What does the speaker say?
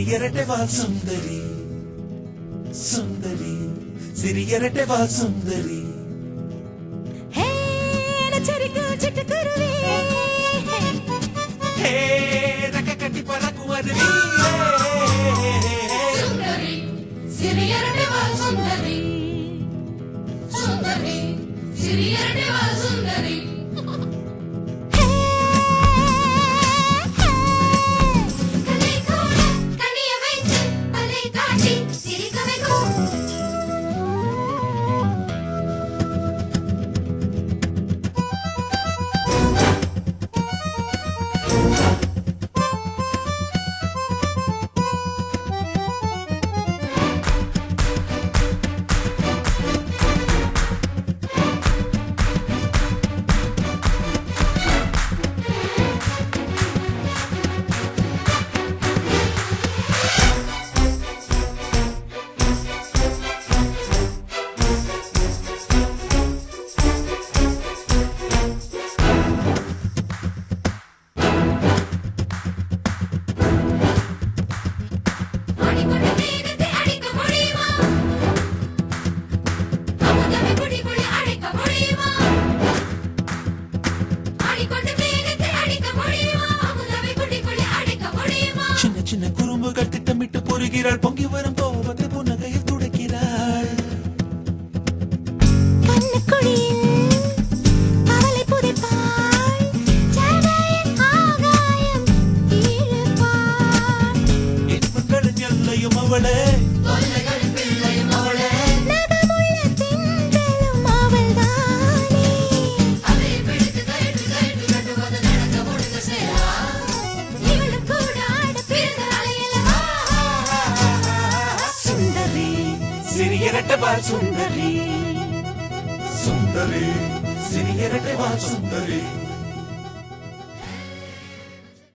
சிறியரட்டை வாழ் சுந்தரி சுந்தரி சிறியரட்டை வாழ் சுந்தரி ரெக்க கட்டி பறக்குவது சுந்தரி சிறியரட்டை வாழ் சுந்தரி சுந்தரி சிறியரட்டை வாழ் சுந்தரி சின்ன குறும்புகள் திட்டமிட்டு பொறுகிறாள் பொங்கி வரும் கோபத்தை புன்னகையில் துடைக்கிறாள் இன்பங்களின் எல்லையும் அவளே சிறியரட்டை வாழ் சுந்தரி சுந்தரி சிறியரட்டை வாழ் சுந்தரி